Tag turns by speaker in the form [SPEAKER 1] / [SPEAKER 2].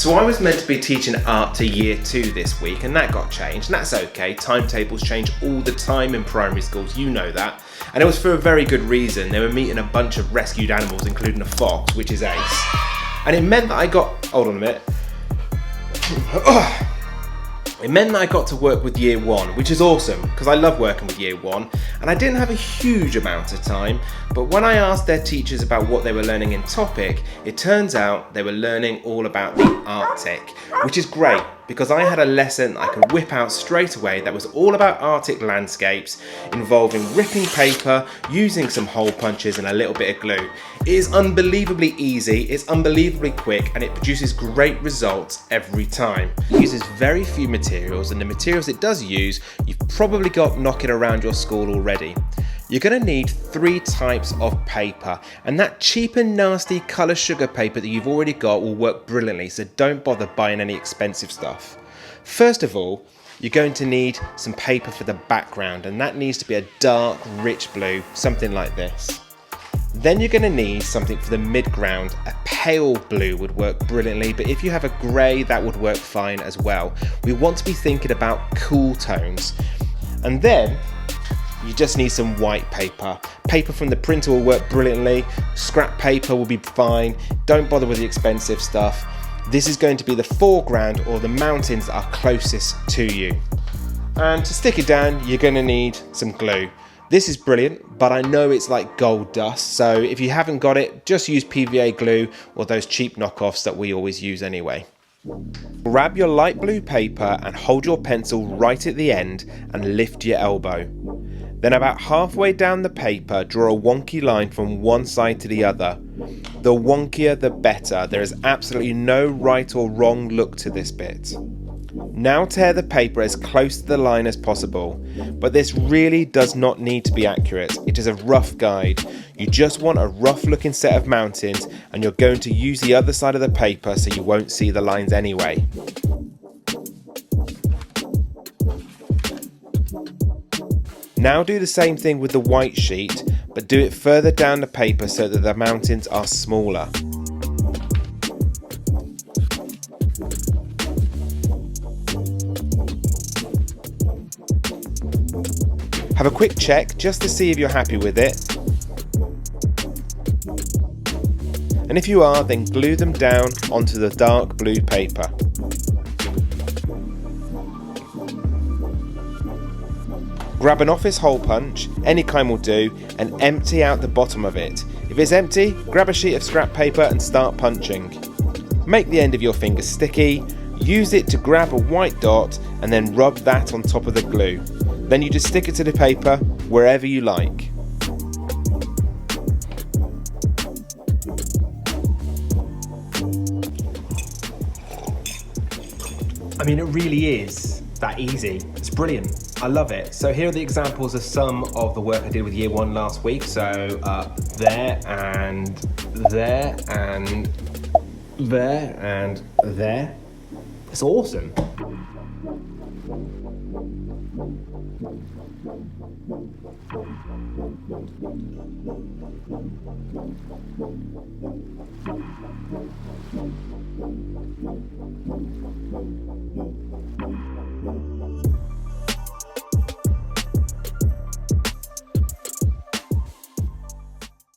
[SPEAKER 1] So I was meant to be teaching art to year 2 this week, and that got changed, and that's okay. Timetables change all the time in primary schools, you know that. And it was for a very good reason. They were meeting a bunch of rescued animals, including a fox, which is ace. And it meant that I got, hold on a minute. It meant that I got to work with year 1, which is awesome, because I love working with year 1, and I didn't have a huge amount of time, but when I asked their teachers about what they were learning in topic, it turns out they were learning all about the Arctic, which is great, because I had a lesson I could whip out straight away that was all about Arctic landscapes, involving ripping paper, using some hole punches and a little bit of glue. It is unbelievably easy, it's unbelievably quick, and it produces great results every time. It uses very few materials, and the materials it does use, you've probably got knocking around your school already. You're going to need 3 types of paper, and that cheap and nasty colour sugar paper that you've already got will work brilliantly, so don't bother buying any expensive stuff. First of all, you're going to need some paper for the background, and that needs to be a dark, rich blue, something like this. Then you're going to need something for the midground. A pale blue would work brilliantly, but if you have a grey, that would work fine as well. We want to be thinking about cool tones. And then you just need some white paper. Paper from the printer will work brilliantly. Scrap paper will be fine. Don't bother with the expensive stuff. This is going to be the foreground or the mountains that are closest to you. And to stick it down, you're going to need some glue. This is brilliant, but I know it's like gold dust, so if you haven't got it, just use PVA glue or those cheap knockoffs that we always use anyway. Grab your light blue paper and hold your pencil right at the end and lift your elbow. Then about halfway down the paper, draw a wonky line from one side to the other. The wonkier the better. There is absolutely no right or wrong look to this bit. Now tear the paper as close to the line as possible, but this really does not need to be accurate. It is a rough guide. You just want a rough looking set of mountains, and you're going to use the other side of the paper so you won't see the lines anyway. Now do the same thing with the white sheet, but do it further down the paper so that the mountains are smaller. Have a quick check just to see if you're happy with it. And if you are, then glue them down onto the dark blue paper. Grab an office hole punch, any kind will do, and empty out the bottom of it. If it's empty, grab a sheet of scrap paper and start punching. Make the end of your finger sticky, use it to grab a white dot and then rub that on top of the glue. Then you just stick it to the paper wherever you like.
[SPEAKER 2] I mean, it really is that easy. It's brilliant. I love it. So here are the examples of some of the work I did with year 1 last week. So there and there and there and there. It's awesome.